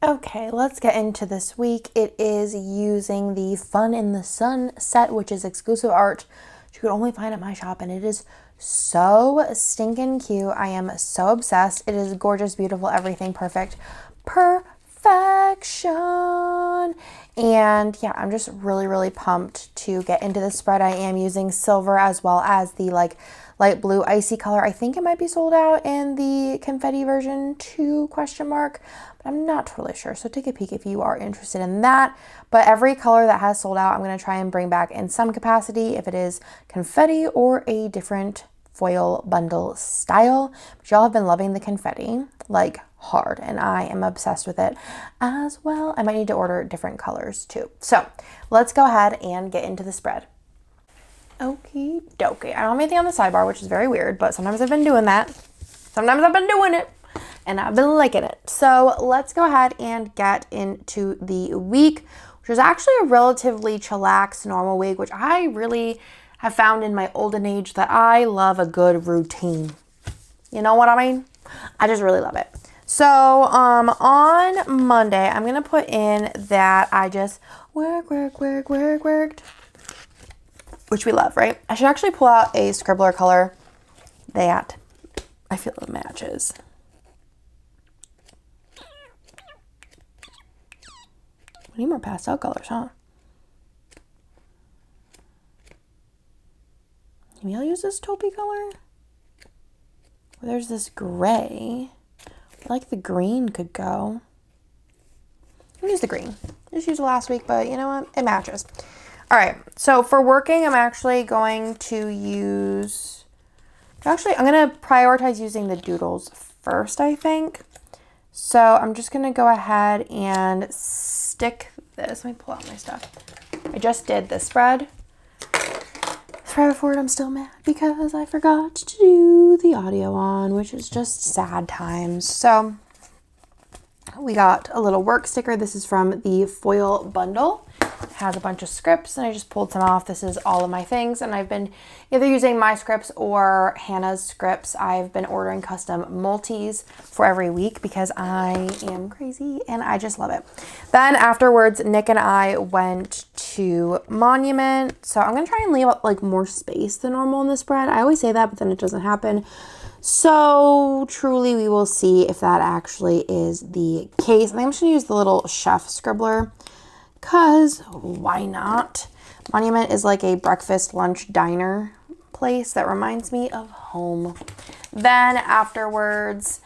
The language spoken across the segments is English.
Okay, let's get into this week. It is using the Fun in the Sun set, which is exclusive art you could only find at my shop, and it is so stinking cute. I am so obsessed. It is gorgeous, beautiful, everything perfect. Perfection. And yeah, I'm just really pumped to get into this spread. I am using silver as well as the light blue icy color. I think it might be sold out in the confetti version too, question mark. I'm not totally sure, so take a peek if you are interested in that. But every color that has sold out, I'm going to try and bring back in some capacity, if it is confetti or a different foil bundle style. But y'all have been loving the confetti, like hard, and I am obsessed with it as well. I might need to order different colors too. So let's go ahead and get into the spread. Okie dokie. I don't have anything on the sidebar, which is very weird, but sometimes I've been doing that. Sometimes I've been doing it. And I've been liking it. So let's go ahead and get into the week, which is actually a relatively chillax normal week, which I really have found in my olden age that I love a good routine. You know what I mean? I just really love it. So on Monday, I'm going to put in that I just worked, which we love, right? I should actually pull out a Scribbler color that I feel it matches. We need more pastel colors, huh? Maybe I'll use this taupey color. Or there's this gray. I like the green could go. I'll use the green. Just used it last week, but you know what? It matches. All right, so for working, I'm actually going to use... I'm going to prioritize using the doodles first, I think. So I'm just going to go ahead and stick this. Let me pull out my stuff. I just did this spread. Right before it, I'm still mad because I forgot to do the audio on, which is just sad times. So we got a little work sticker. This is from the foil bundle. It has a bunch of scripts and I just pulled some off. This is all of my things, and I've been either using my scripts or Hannah's scripts. I've been ordering custom multis for every week because I am crazy and I just love it. Then afterwards, Nick and I went to Monument. So I'm gonna try and leave like more space than normal in this spread. I always say that, but then it doesn't happen. So truly we will see if that actually is the case. I think I'm just gonna use the little chef scribbler because why not? Monument is like a breakfast, lunch, diner place that reminds me of home. Then afterwards,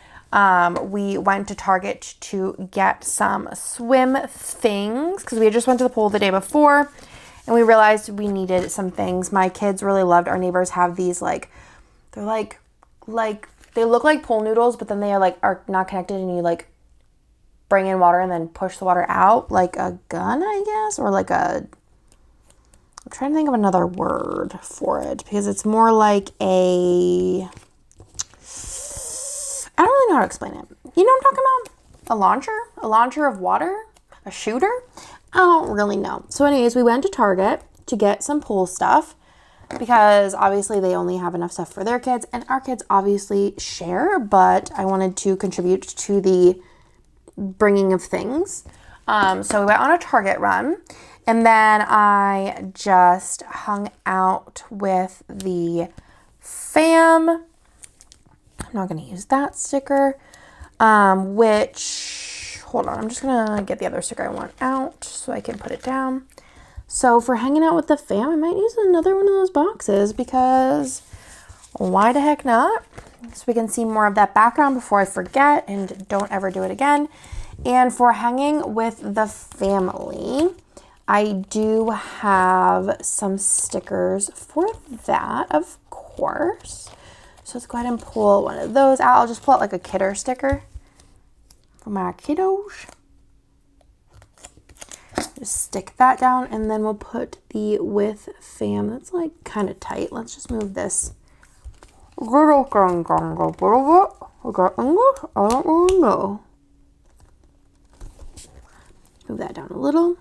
we went to Target to get some swim things because we just went to the pool the day before and we realized we needed some things. My kids really loved, our neighbors have these they're like they look like pool noodles, but then they are not connected and you bring in water and then push the water out like a gun, I guess, or I'm trying to think of another word for it because it's more like I don't really know how to explain it. You know what I'm talking about? A launcher of water, a shooter. I don't really know. So anyways, we went to Target to get some pool stuff because obviously they only have enough stuff for their kids and our kids obviously share, but I wanted to contribute to the bringing of things. So we went on a Target run and then I just hung out with the fam. I'm not going to use that sticker, hold on, I'm just going to get the other sticker I want out so I can put it down. So for hanging out with the fam, I might use another one of those boxes because why the heck not? So we can see more of that background before I forget and don't ever do it again. And for hanging with the family, I do have some stickers for that, of course. So let's go ahead and pull one of those out. I'll just pull out like a kidder sticker for my kiddos. Just stick that down and then we'll put the with fam. That's kind of tight. Let's just move this. I don't know. Move that down a little.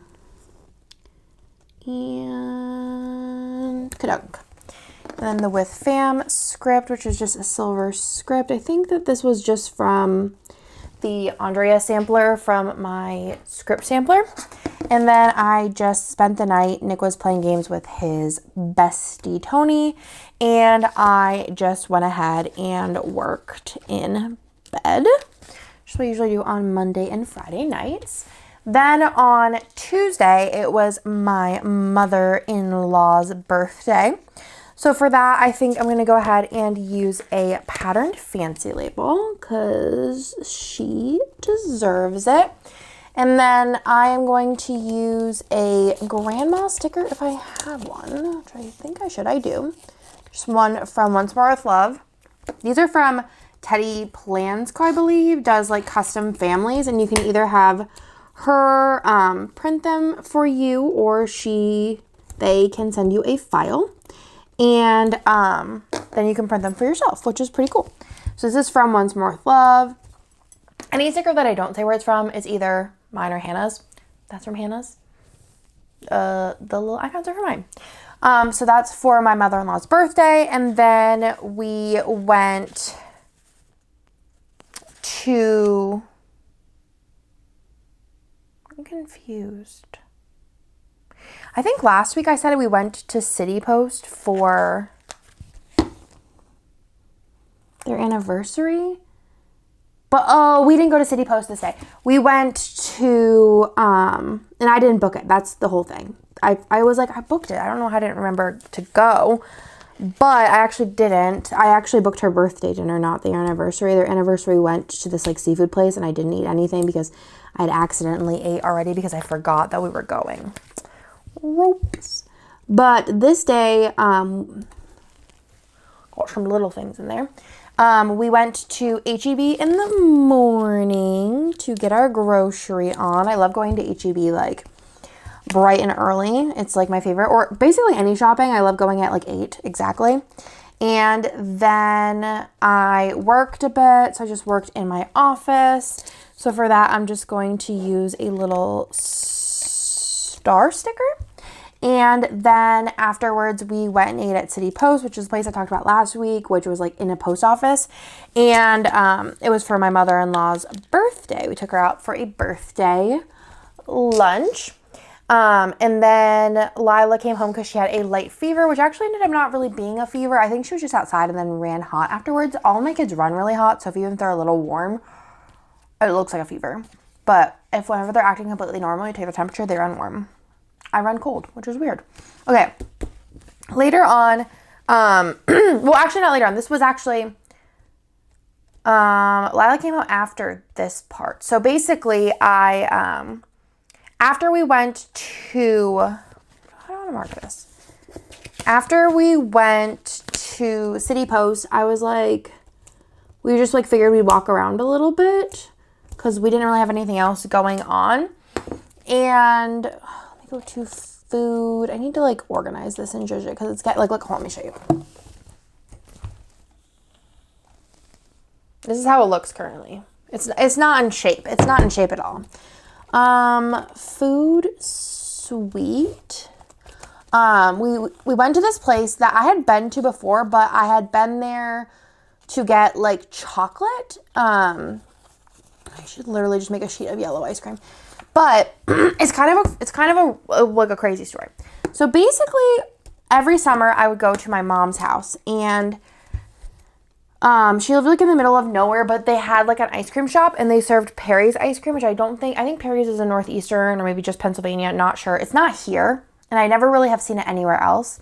And kadunk. And then the with fam script, which is just a silver script. I think that this was just from the Andrea sampler from my script sampler. And then I just spent the night. Nick was playing games with his bestie Tony, and I just went ahead and worked in bed, which is what I usually do on Monday and Friday nights. Then on Tuesday, it was my mother-in-law's birthday. So for that, I think I'm going to go ahead and use a patterned fancy label because she deserves it. And then I am going to use a grandma sticker if I have one, which I think I should. I do. Just one from Once More With Love. These are from Teddy Plansco, I believe, does like custom families, and you can either have her print them for you, or they can send you a file, and then you can print them for yourself, which is pretty cool. So this is from Once More With Love. Any sticker that I don't say where it's from is either mine or Hannah's. That's from Hannah's. The little icons are for mine. So that's for my mother-in-law's birthday, and then we went to... I'm confused. I think last week I said we went to City Post for their anniversary. But, we didn't go to City Post this day. We went to, and I didn't book it. That's the whole thing. I was like, I booked it. I don't know how I didn't remember to go. But I actually didn't. I actually booked her birthday dinner, not their anniversary. Their anniversary went to this, like, seafood place, and I didn't eat anything because I had accidentally ate already because I forgot that we were going. Ropes. But this day, got some little things in there. We went to H-E-B in the morning to get our grocery on. I love going to H-E-B like bright and early. It's like my favorite, or basically any shopping. I love going at like 8 exactly. And then I worked a bit. So I just worked in my office. So for that, I'm just going to use a little star sticker. And then afterwards, we went and ate at City Post, which is a place I talked about last week, which was like in a post office. And it was for my mother-in-law's birthday. We took her out for a birthday lunch. And then Lila came home because she had a light fever, which actually ended up not really being a fever. I think she was just outside and then ran hot afterwards. All my kids run really hot, so even if they're a little warm, it looks like a fever. But if whenever they're acting completely normal, you take the temperature, they run warm. I run cold, which is weird. Okay. Later on, well, actually not later on. This was actually, Lila came out after this part. So basically, after we went to, I don't want to mark this. After we went to City Post, I was like, we just like figured we'd walk around a little bit because we didn't really have anything else going on. And let me go to food. I need to like organize this and judge it because it's got like, look, hold on, let me show you. This is how it looks currently. It's not in shape. It's not in shape at all. Food sweet. We went to this place that I had been to before, but I had been there to get like chocolate. I should literally just make a sheet of yellow ice cream. But it's kind of like a crazy story. So basically, every summer I would go to my mom's house, and she lived like in the middle of nowhere, but they had like an ice cream shop, and they served Perry's ice cream, which I think Perry's is in Northeastern or maybe just Pennsylvania, not sure. It's not here, and I never really have seen it anywhere else,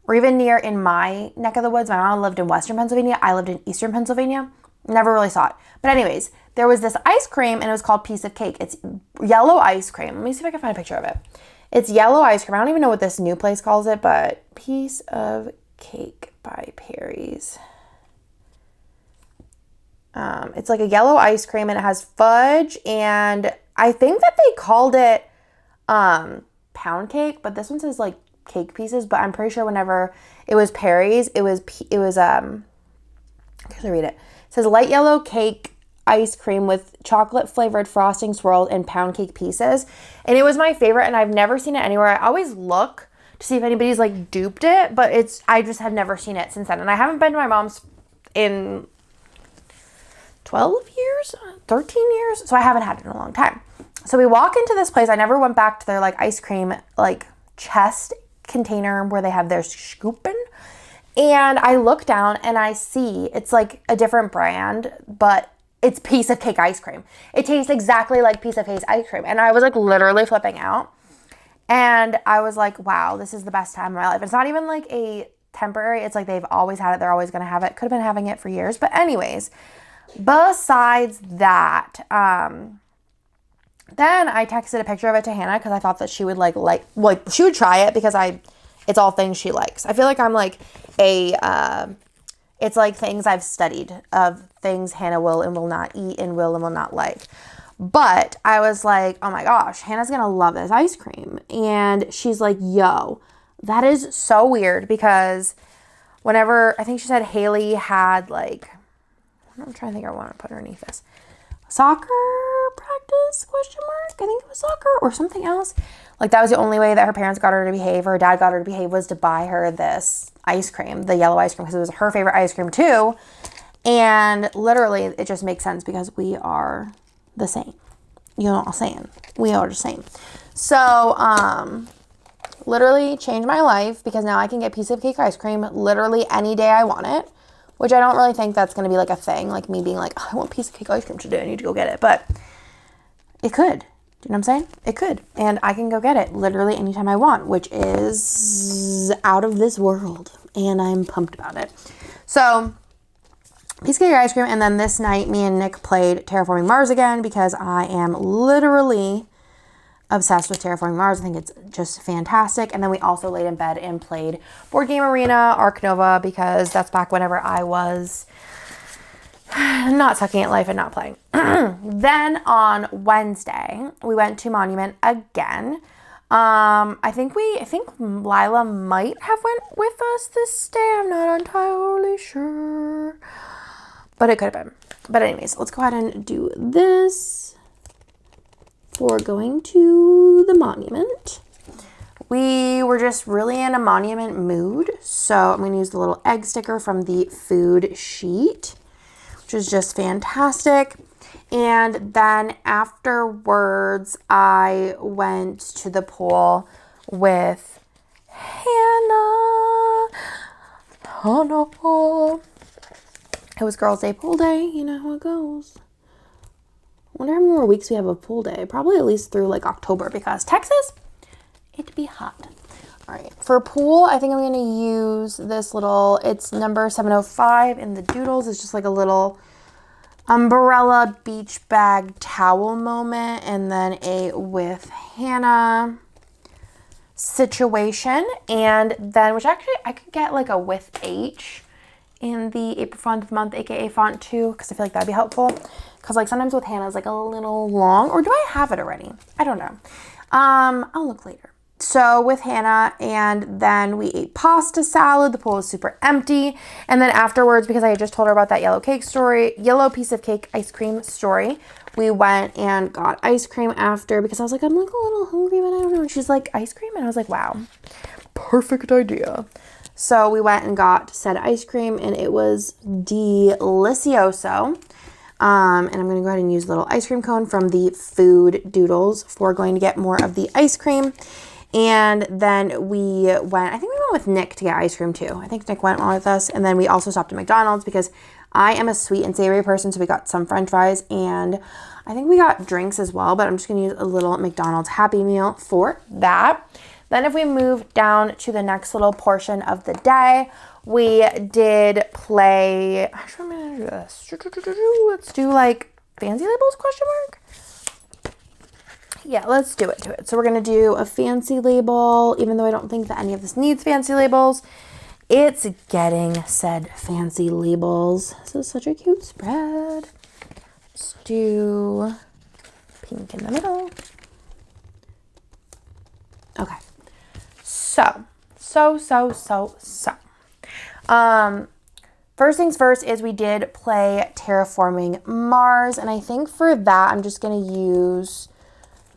or even near in my neck of the woods. My mom lived in Western Pennsylvania. I lived in Eastern Pennsylvania. Never really saw it. But anyways, there was this ice cream, and it was called Piece of Cake. It's yellow ice cream. Let me see if I can find a picture of it. It's yellow ice cream. I don't even know what this new place calls it, but Piece of Cake by Perry's. It's like a yellow ice cream, and it has fudge, and I think that they called it pound cake, but this one says like cake pieces, but I'm pretty sure whenever it was Perry's, it was I can read it. It says light yellow cake ice cream with chocolate flavored frosting swirled in pound cake pieces. And it was my favorite, and I've never seen it anywhere. I always look to see if anybody's like duped it, but I just have never seen it since then. And I haven't been to my mom's in 12 years, 13 years. So I haven't had it in a long time. So we walk into this place. I never went back to their like ice cream, like chest container where they have their scooping. And I look down and I see it's like a different brand, but it's piece of cake ice cream. It tastes exactly like piece of cake ice cream. And I was like literally flipping out. And I was like, wow, this is the best time of my life. It's not even like a temporary. It's like they've always had it. They're always going to have it. Could have been having it for years. But anyways, besides that, then I texted a picture of it to Hannah because I thought that she would like she would try it because it's all things she likes. I feel like I'm like it's like things I've studied of things Hannah will and will not eat and will not like. But I was like, oh my gosh, Hannah's going to love this ice cream. And she's like, yo, that is so weird because whenever, I think she said Haley had like, I'm trying to think I want to put underneath this. Soccer practice, question mark? I think it was soccer or something else. Like that was the only way that her parents got her to behave or her dad got her to behave was to buy her this ice cream, the yellow ice cream, because it was her favorite ice cream too. And literally it just makes sense because we are the same. You know what I'm saying? We are the same. So, literally changed my life because now I can get piece of cake ice cream literally any day I want it, which I don't really think that's going to be like a thing, like me being like, oh, I want piece of cake ice cream today. I need to go get it. But it could. Do you know what I'm saying? It could. And I can go get it literally anytime I want, which is out of this world. And I'm pumped about it. So, piece of cake ice cream. And then this night, me and Nick played Terraforming Mars again because I am literally obsessed with Terraforming Mars. I think it's just fantastic. And then we also laid in bed and played Board Game Arena, Ark Nova, because that's back whenever I was not sucking at life and not playing. Then on Wednesday, we went to Monument again. I think Lila might have went with us this day. I'm not entirely sure, but it could have been. But anyways, let's go ahead and do this for going to the Monument. We were just really in a Monument mood, so I'm going to use the little egg sticker from the food sheet, which is just fantastic. And then afterwards, I went to the pool with Hannah. It was Girls' Day pool day. You know how it goes. I wonder how many more weeks we have of pool day. Probably at least through like October because Texas, it'd be hot. All right, for pool, I think I'm going to use this little, it's number 705 in the doodles. It's just like a little umbrella beach bag towel moment, and then a with Hannah situation. And then, which actually I could get like a with H in the April font of the month, aka font 2, because I feel like that'd be helpful. Because like sometimes with Hannah is like a little long, or do I have it already? I don't know. I'll look later. So with Hannah, and then we ate pasta salad. The pool was super empty. And then afterwards, because I had just told her about that yellow piece of cake ice cream story, we went and got ice cream after because I was like, I'm like a little hungry, but I don't know. And she's like, ice cream? And I was like, wow, perfect idea. So we went and got said ice cream, and it was delicioso. And I'm going to go ahead and use a little ice cream cone from the food doodles for going to get more of the ice cream. And then I think we went with Nick to get ice cream too. I think Nick went with us. And then we also stopped at McDonald's because I am a sweet and savory person. So we got some French fries, and I think we got drinks as well, but I'm just going to use a little McDonald's Happy Meal for that. Then if we move down to the next little portion of the day, we did play, actually I'm going to do this. Let's do like fancy labels, question mark? Yeah, let's do it. So we're going to do a fancy label, even though I don't think that any of this needs fancy labels. It's getting said fancy labels. This is such a cute spread. Let's do pink in the middle. Okay. So. First things first is we did play Terraforming Mars, and I think for that I'm just going to use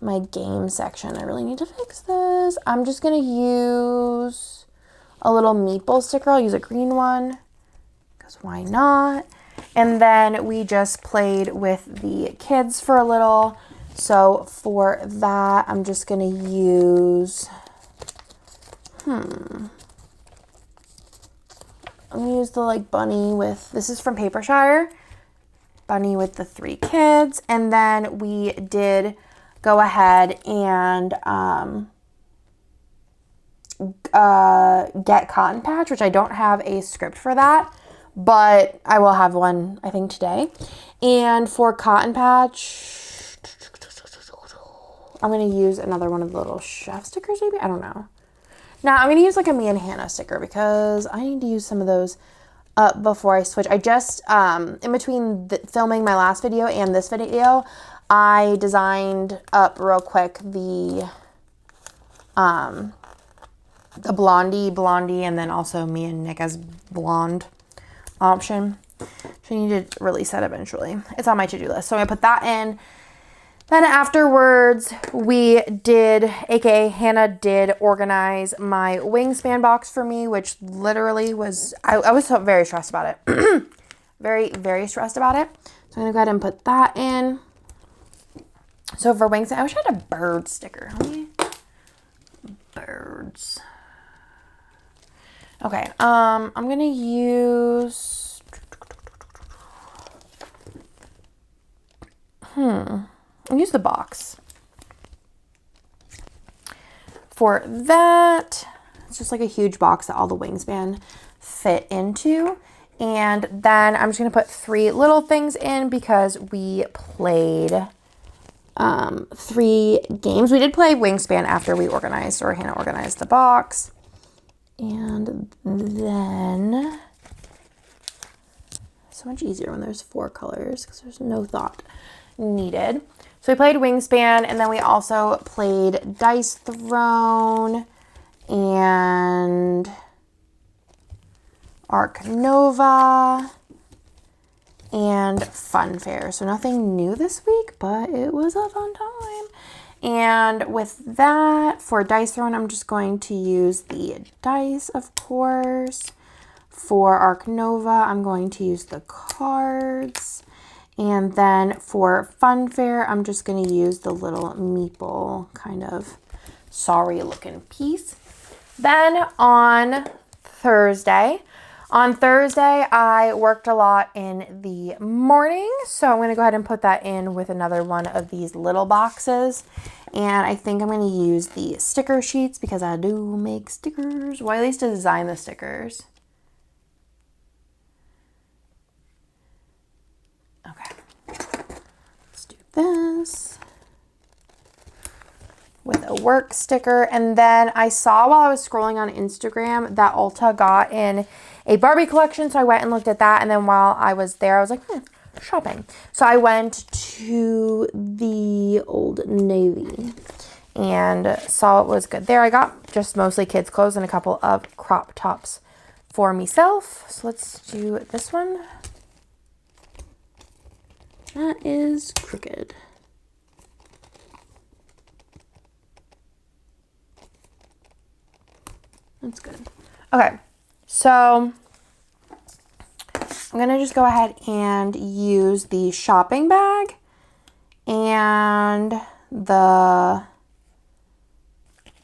my game section. I really need to fix this. I'm just going to use a little meatball sticker. I'll use a green one because why not? And then we just played with the kids for a little. So for that, I'm just going to use, I'm going to use the like bunny with, this is from Papershire, bunny with the 3 kids. And then we did go ahead and get Cotton Patch, which I don't have a script for that, but I will have one, I think, today. And for Cotton Patch, I'm going to use another one of the little chef stickers, maybe? I don't know. Now, I'm going to use like a me and Hannah sticker because I need to use some of those up before I switch. I just, in between filming my last video and this video, I designed up real quick the blondie, and then also me and Nick as blonde option. So I need to release that eventually. It's on my to-do list. So I'm going to put that in. Then afterwards, we did, aka Hannah did organize my wingspan box for me, which literally was, I was so very stressed about it. Very, very stressed about it. So I'm going to go ahead and put that in. So for wingspan, I wish I had a bird sticker. Birds. Okay, I'm going to use, I'll use the box. For that, it's just like a huge box that all the wingspan fit into. And then I'm just going to put 3 little things in because we played 3 games. We did play wingspan after we organized, or Hannah organized the box. And then, so much easier when there's 4 colors because there's no thought needed. So we played wingspan, and then we also played dice thrown and Arc Nova and Funfair. So nothing new this week, but it was a fun time. And with that, for dice throwing, I'm just going to use the dice, of course. For Arc Nova, I'm going to use the cards. And then for Funfair, I'm just going to use the little meeple kind of sorry looking piece. Then on Thursday, I worked a lot in the morning, so I'm going to go ahead and put that in with another one of these little boxes. And I think I'm going to use the sticker sheets because I do make stickers. Well, at least to design the stickers. Okay, let's do this with a work sticker. And then I saw while I was scrolling on Instagram that Ulta got in a Barbie collection, so I went and looked at that. And then while I was there, I was like, shopping. So I went to the Old Navy and saw it was good there. I got just mostly kids clothes and a couple of crop tops for myself. So let's do this one. That is crooked. That's good. Okay, so I'm going to just go ahead and use the shopping bag and the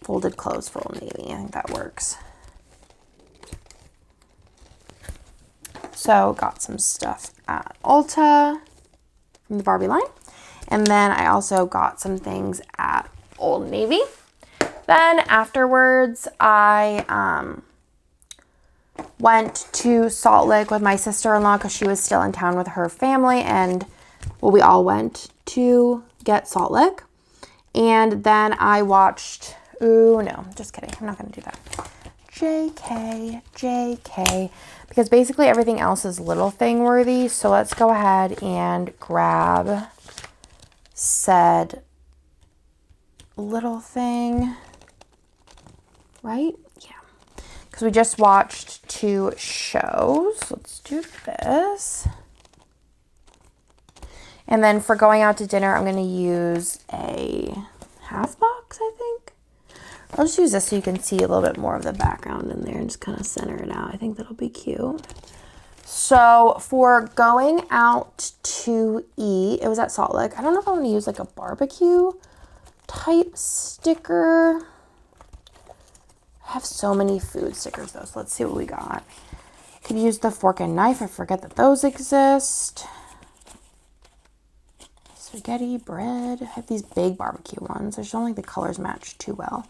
folded clothes for Old Navy. I think that works. So got some stuff at Ulta from the Barbie line. And then I also got some things at Old Navy. Then afterwards, I went to Salt Lake with my sister-in-law because she was still in town with her family, and well, we all went to get Salt Lake. And then I watched, ooh, no, just kidding. I'm not going to do that. JK, because basically everything else is little thing worthy. So let's go ahead and grab said little thing, right? Yeah. Because we just watched 2 shows. Let's do this. And then for going out to dinner, I'm going to use a half box, I think. I'll just use this so you can see a little bit more of the background in there and just kind of center it out. I think that'll be cute. So for going out to eat, it was at Salt Lake. I don't know if I want to use like a barbecue type sticker. I have so many food stickers though, so let's see what we got. Could use the fork and knife. I forget that those exist. Spaghetti, bread. I have these big barbecue ones. I just don't think the colors match too well.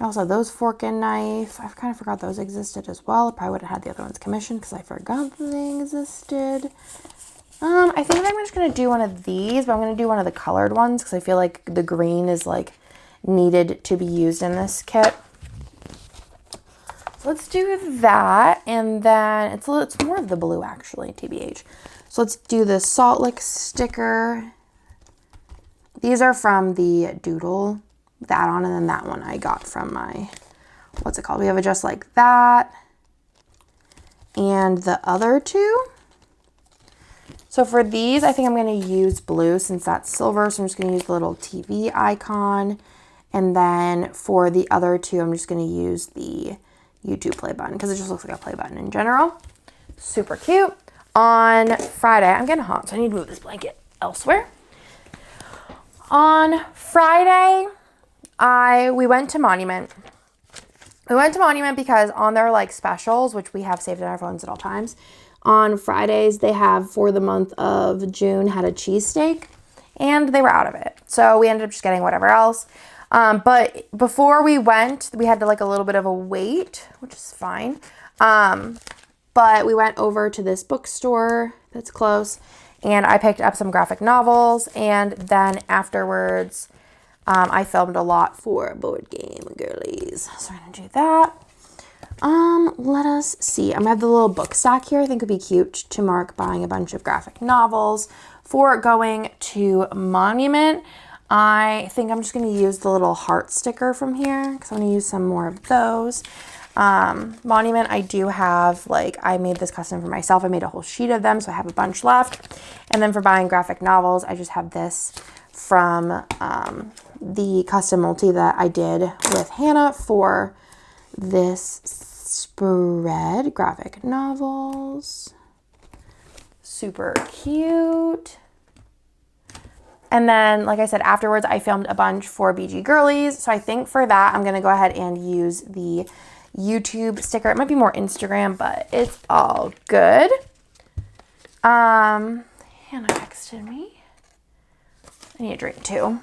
I also have those fork and knife. I kind of forgot those existed as well. I probably would have had the other ones commissioned because I forgot that they existed. I think I'm just going to do one of these, but I'm going to do one of the colored ones because I feel like the green is like needed to be used in this kit. So let's do that, and then it's more of the blue actually, TBH. So let's do the Salt Lick sticker. These are from the Doodle, that on, and then that one I got from my, what's it called? We have a Just Like That, and the other two. So for these, I think I'm going to use blue since that's silver, so I'm just going to use the little TV icon, and then for the other two, I'm just going to use the YouTube play button because it just looks like a play button in general. Super cute. On Friday, I'm getting hot, so I need to move this blanket elsewhere. On Friday, we went to Monument. We went to Monument because on their like specials, which we have saved in our phones at all times, on Fridays they have for the month of June had a cheesesteak, and they were out of it. So we ended up just getting whatever else. But before we went, we had to like a little bit of a wait, which is fine. But we went over to this bookstore that's close, and I picked up some graphic novels, and then afterwards, I filmed a lot for Board Game Girlies. So I'm gonna do that. Let us see. I'm gonna have the little book stack here. I think it'd be cute to mark buying a bunch of graphic novels for going to Monument. I think I'm just going to use the little heart sticker from here because I'm going to use some more of those. Monument, I do have, like, I made this custom for myself. I made a whole sheet of them, so I have a bunch left. And then for buying graphic novels, I just have this from the custom multi that I did with Hannah for this spread. Graphic novels. Super cute. And then, like I said, afterwards, I filmed a bunch for BG Girlies. So I think for that, I'm going to go ahead and use the YouTube sticker. It might be more Instagram, but it's all good. Hannah texted me. I need a drink too.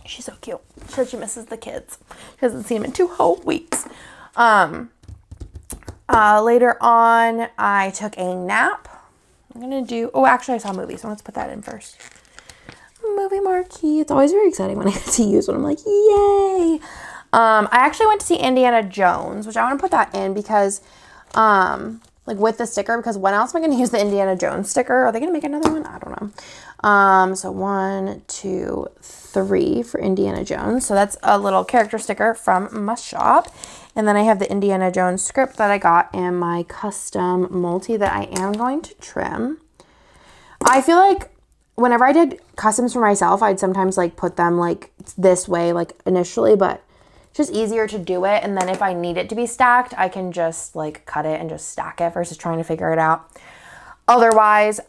She's so cute. She said she misses the kids. She hasn't seen them in 2 whole weeks. Later on, I took a nap. I'm going to do, oh, actually I saw a movie, so let's put that in first. Movie marquee. It's always very exciting when I get to use one. I'm like, yay. I actually went to see Indiana Jones, which I want to put that in because, like with the sticker, because when else am I going to use the Indiana Jones sticker? Are they going to make another one? I don't know. So 1, 2, 3 for Indiana Jones. So that's a little character sticker from my shop. And then I have the Indiana Jones script that I got in my custom multi that I am going to trim. I feel like whenever I did customs for myself, I'd sometimes like put them like this way, like initially, but it's just easier to do it. And then if I need it to be stacked, I can just like cut it and just stack it versus trying to figure it out. Otherwise,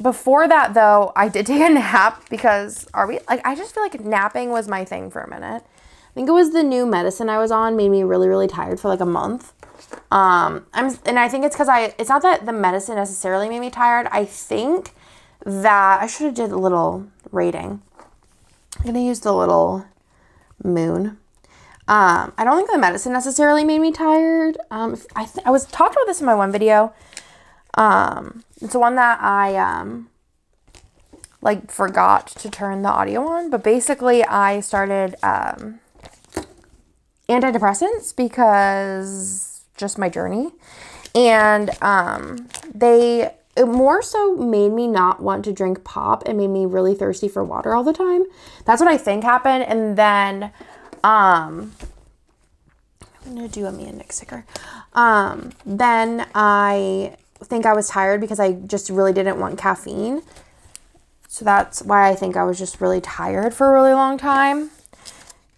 before that though, I did take a nap because I just feel like napping was my thing for a minute. I think it was the new medicine I was on made me really, really tired for like a month. And I think it's because it's not that the medicine necessarily made me tired. I think that I should have did a little rating. I'm going to use the little moon. I don't think the medicine necessarily made me tired. I was talked about this in my one video. It's the one that I, like forgot to turn the audio on, but basically I started, antidepressants because just my journey, and it more so made me not want to drink pop and made me really thirsty for water all the time. That's what I think happened. And then I'm gonna do a me and Nick sticker. Then I think I was tired because I just really didn't want caffeine, so that's why I think I was just really tired for a really long time.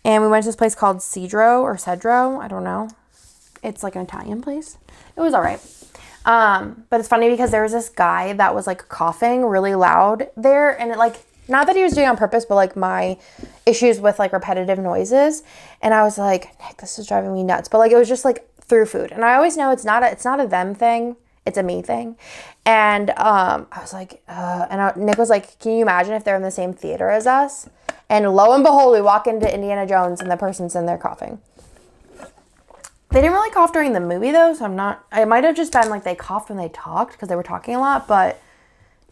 And we went to this place called Cedro. I don't know. It's like an Italian place. It was all right. But it's funny because there was this guy that was like coughing really loud there. And it like, not that he was doing it on purpose, but like my issues with like repetitive noises. And I was like, Nick, this is driving me nuts. But like, it was just like through food. And I always know it's not a them thing. It's a me thing. And I was like, Nick was like, can you imagine if they're in the same theater as us? And lo and behold, we walk into Indiana Jones and the person's in there coughing. They didn't really cough during the movie though, so it might have just been like they coughed when they talked because they were talking a lot, but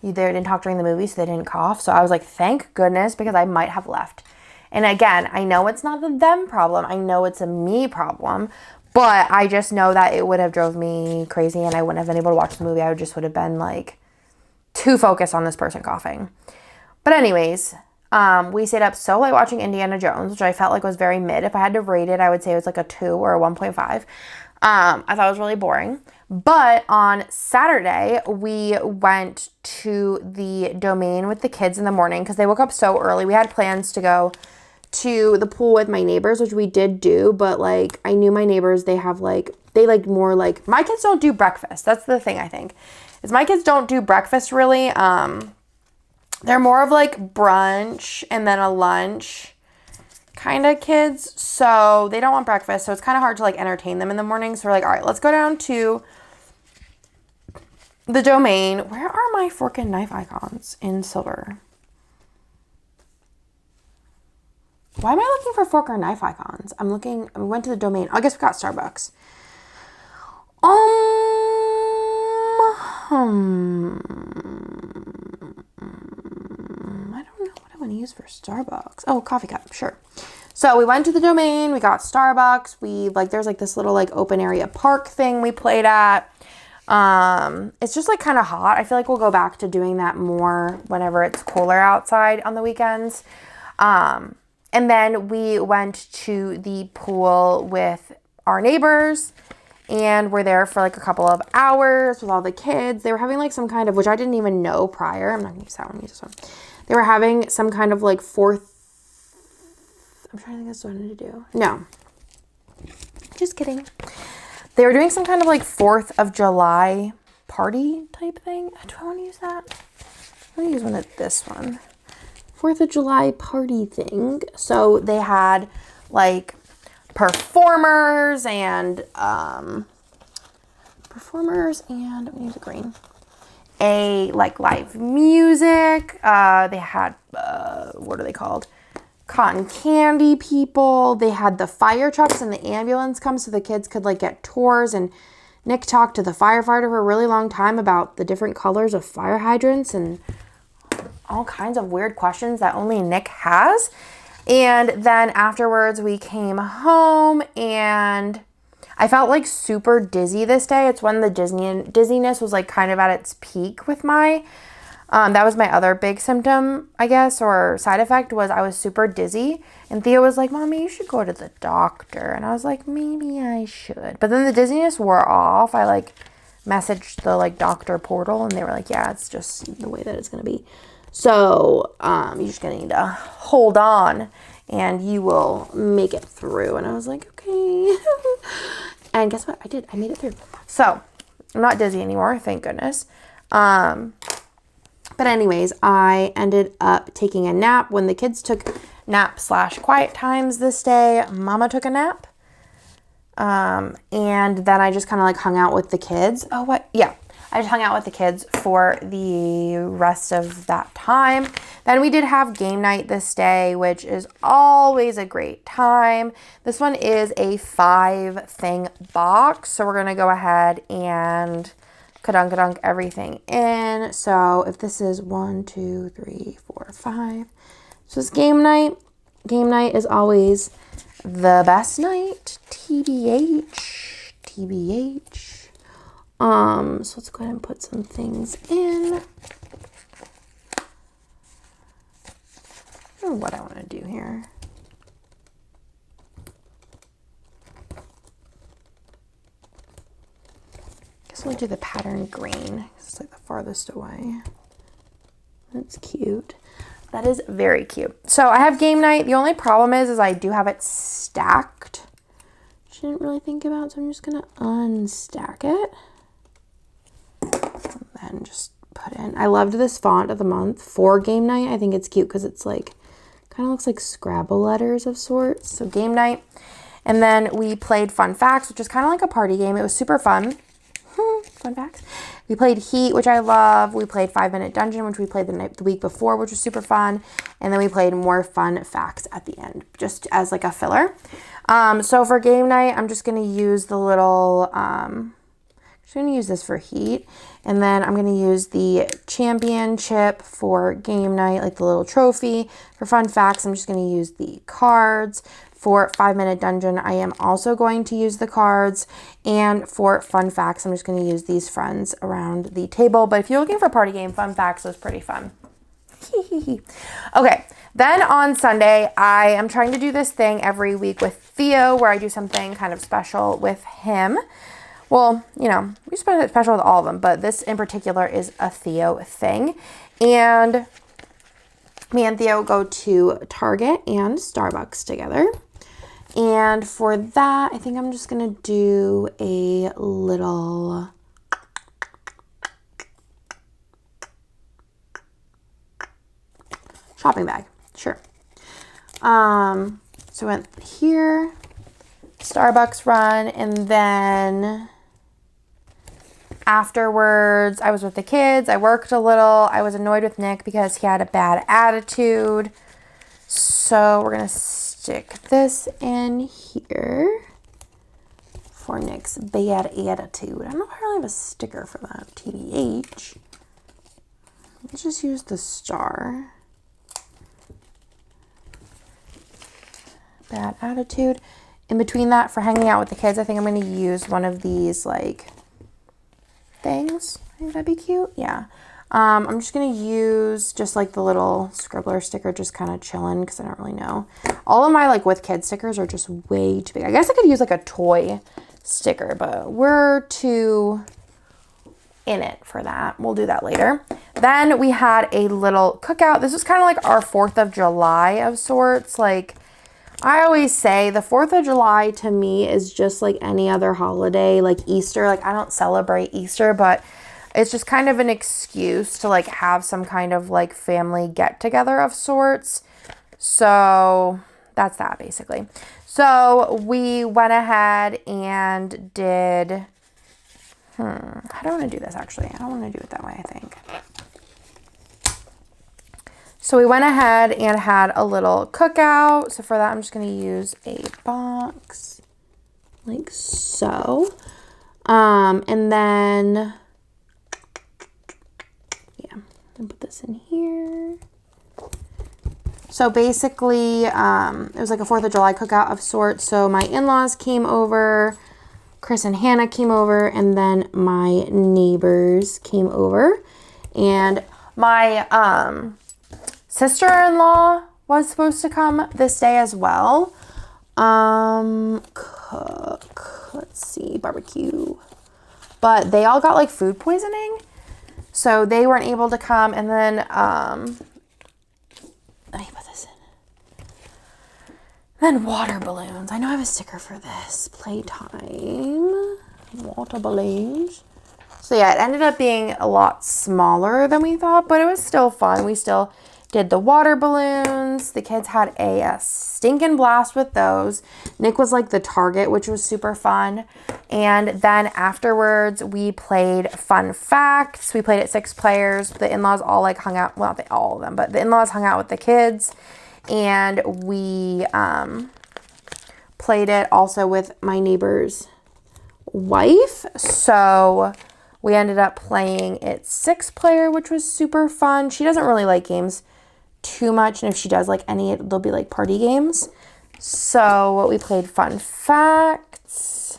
they didn't talk during the movie, so they didn't cough. So I was like, thank goodness, because I might have left. And again, I know it's not a them problem. I know it's a me problem, but I just know that it would have drove me crazy and I wouldn't have been able to watch the movie. I just would have been like too focused on this person coughing. But anyways, we stayed up so late watching Indiana Jones, which I felt like was very mid. If I had to rate it, I would say it was like a 2 or a 1.5. I thought it was really boring. But on Saturday, we went to the Domain with the kids in the morning because they woke up so early. We had plans to go to the pool with my neighbors, which we did do. But like, I knew my neighbors, they more like, my kids don't do breakfast. That's the thing I think, is my kids don't do breakfast really. They're more of like brunch and then a lunch kind of kids. So they don't want breakfast. So it's kind of hard to like entertain them in the morning. So we're like, all right, let's go down to the Domain. Where are my fork and knife icons in silver? Why am I looking for fork or knife icons? We went to the Domain. I guess we got Starbucks. I don't know what I want to use for Starbucks. Oh, coffee cup, sure. So we went to the Domain, we got Starbucks. There's like this little like open area park thing we played at. It's just like kind of hot. I feel like we'll go back to doing that more whenever it's cooler outside on the weekends. And then we went to the pool with our neighbors and we're there for like a couple of hours with all the kids. They were having like some kind of, which I didn't even know prior. I'm not gonna use that one, use this one. They were having some kind of like I'm trying to think that's what I wanted to do. No, just kidding. They were doing some kind of like 4th of July party type thing. Do I want to use that? I'm gonna use this one. 4th of July party thing. So they had like performers and I'm gonna use a green. Like live music. They had what are they called? Cotton candy people. They had the fire trucks and the ambulance come so the kids could like get tours, and Nick talked to the firefighter for a really long time about the different colors of fire hydrants and all kinds of weird questions that only Nick has. And then afterwards we came home and I felt like super dizzy this day. It's when the dizziness was like kind of at its peak with my, that was my other big symptom, I guess, or side effect, was I was super dizzy. And Theo was like, Mommy, you should go to the doctor. And I was like, maybe I should. But then the dizziness wore off. I like messaged the like doctor portal and they were like, yeah, it's just the way that it's going to be. So you're just going to need to hold on and you will make it through. And I was like, okay. And guess what? I did. I made it through. So I'm not dizzy anymore, thank goodness. But anyways, I ended up taking a nap. When the kids took nap/quiet times this day, Mama took a nap. And then I just kind of like hung out with the kids. Oh, what? Yeah. I just hung out with the kids for the rest of that time. Then we did have game night this day, which is always a great time. This one is a 5-thing box. So we're going to go ahead and ka-dunk everything in. So if this is 1, 2, 3, 4, 5. So it's game night. Game night is always the best night. TBH. TBH. So let's go ahead and put some things in. I don't know what I want to do here. Guess we'll do the pattern green. It's like the farthest away. That's cute. that is very cute. So I have game night. The only problem is I do have it stacked, which I didn't really think about. So I'm just going to unstack it. And then just put in. I loved this font of the month for game night. I think it's cute because it's like, kind of looks like Scrabble letters of sorts. So game night. And then we played Fun Facts, which is kind of like a party game. It was super fun. Fun facts. We played Heat, which I love. We played 5 Minute Dungeon, which we played the week before, which was super fun. And then we played more Fun Facts at the end, just as like a filler. So for game night, I'm just going to use the little, just going to use this for Heat. And then I'm going to use the championship for game night, like the little trophy. For Fun Facts, I'm just going to use the cards. For 5 Minute Dungeon, I am also going to use the cards. And for Fun Facts, I'm just going to use these friends around the table. But if you're looking for a party game, Fun Facts was pretty fun. Okay, then on Sunday, I am trying to do this thing every week with Theo where I do something kind of special with him. Well, you know, we spend it special with all of them, but this in particular is a Theo thing. And me and Theo go to Target and Starbucks together. And for that, I think I'm just going to do a little shopping bag. Sure. So I went here, Starbucks run, and then afterwards, I was with the kids. I worked a little. I was annoyed with Nick because he had a bad attitude. So we're going to stick this in here for Nick's bad attitude. I don't know if I really have a sticker for that, TBH. Let's just use the star. Bad attitude. In between that, for hanging out with the kids, I think I'm going to use one of these, like, things. I think that'd be cute. Yeah. I'm just going to use just like the little scribbler sticker, just kind of chilling because I don't really know. All of my like with kids stickers are just way too big. I guess I could use like a toy sticker, but we're too in it for that. We'll do that later. Then we had a little cookout. This was kind of like our 4th of July of sorts. Like I always say the 4th of July to me is just like any other holiday, like Easter. Like I don't celebrate Easter, but it's just kind of an excuse to like have some kind of like family get together of sorts. So that's that basically. So we went ahead and did, how do I want to do this actually? I don't want to do it that way, I think. So we went ahead and had a little cookout. So for that, I'm just going to use a box like so. And then and put this in here. So basically, it was like a 4th of July cookout of sorts. So my in-laws came over, Chris and Hannah came over, and then my neighbors came over. And my sister-in-law was supposed to come this day as well. Cook, let's see, barbecue. But they all got like food poisoning. So they weren't able to come, and then, let me put this in. Then water balloons. I know I have a sticker for this. Playtime. Water balloons. So yeah, it ended up being a lot smaller than we thought, but it was still fun. We still did the water balloons. The kids had a stinking blast with those. Nick was like the target, which was super fun. And then afterwards, we played Fun Facts. We played it 6 players. The in-laws all like hung out. Well, not all of them, but the in-laws hung out with the kids. And we played it also with my neighbor's wife. So we ended up playing it 6 player, which was super fun. She doesn't really like games too much, and if she does like any, they'll be like party games. So we played Fun Facts,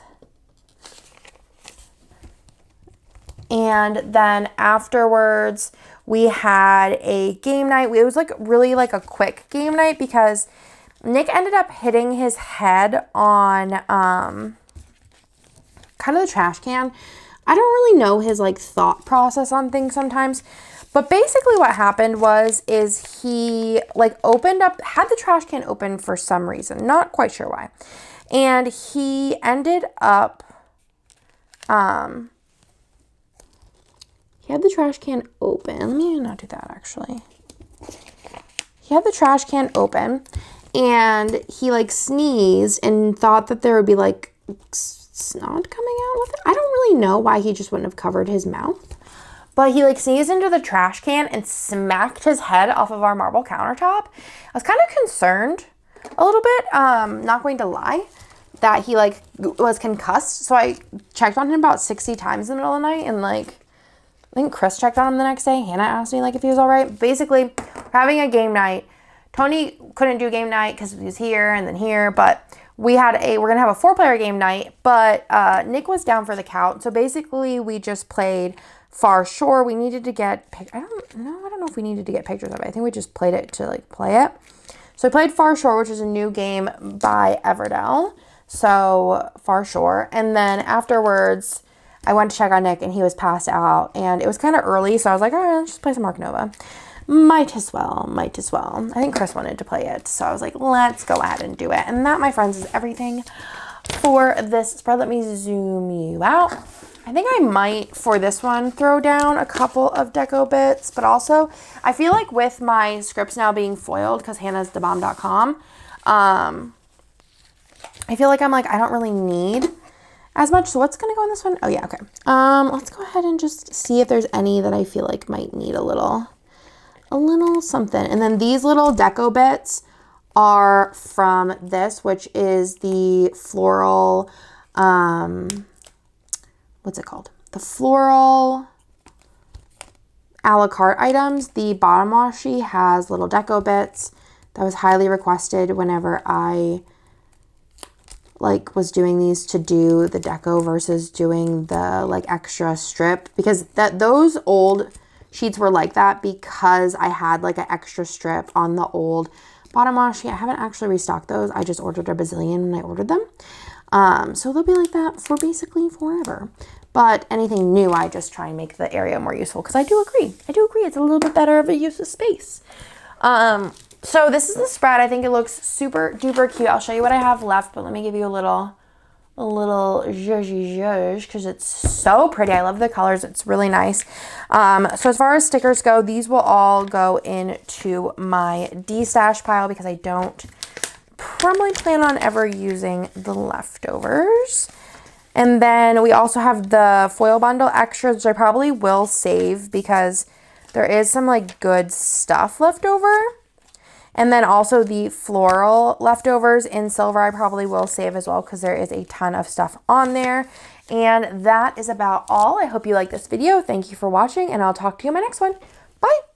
and then afterwards we had a game night. It was like really like a quick game night because Nick ended up hitting his head on kind of the trash can. I don't really know his like thought process on things sometimes, But basically what happened is he like opened up, had the trash can open for some reason, not quite sure why. And he ended up, he had the trash can open. Let me not do that actually. He had the trash can open and he like sneezed and thought that there would be like snot coming out with it. I don't really know why he just wouldn't have covered his mouth. But he like sneezed into the trash can and smacked his head off of our marble countertop. I was kind of concerned a little bit, not going to lie, that he like was concussed. So I checked on him about 60 times in the middle of the night, and like I think Chris checked on him the next day. Hannah asked me like if he was all right. Basically, we're having a game night. Tony couldn't do game night because he was here and then here, but we're gonna have a 4-player game night, but Nick was down for the count. So basically we just played Far Shore. We needed to get, I don't know if we needed to get pictures of it. I think we just played it to like play it. So I played Far Shore, which is a new game by Everdell. So Far Shore. And then afterwards, I went to check on Nick and he was passed out and it was kind of early. So I was like, all right, let's just play some Ark Nova. Might as well. I think Chris wanted to play it. So I was like, let's go ahead and do it. And that, my friends, is everything for this spread. Let me zoom you out. I think I might, for this one, throw down a couple of deco bits, but also I feel like with my scripts now being foiled, because hannahsthebomb.com, I feel like I don't really need as much. So what's going to go on this one? Oh yeah, okay. Let's go ahead and just see if there's any that I feel like might need a little something. And then these little deco bits are from this, which is the floral, what's it called? The floral a la carte items. The bottom washi has little deco bits. That was highly requested whenever I like was doing these to do the deco versus doing the like extra strip, because those old sheets were like that because I had like an extra strip on the old bottom washi. I haven't actually restocked those. I just ordered a bazillion when I ordered them. So they'll be like that for basically forever. But anything new, I just try and make the area more useful, because I do agree. It's a little bit better of a use of space. So this is the spread. I think it looks super duper cute. I'll show you what I have left, but let me give you a little zhuzh, because it's so pretty. I love the colors. It's really nice. So as far as stickers go, these will all go into my D-stash pile, because I don't probably plan on ever using the leftovers. And then we also have the foil bundle extras, which I probably will save because there is some like good stuff left over. And then also the floral leftovers in silver I probably will save as well, because there is a ton of stuff on there. And that is about all. I hope you like this video. Thank you for watching, and I'll talk to you in my next one. Bye!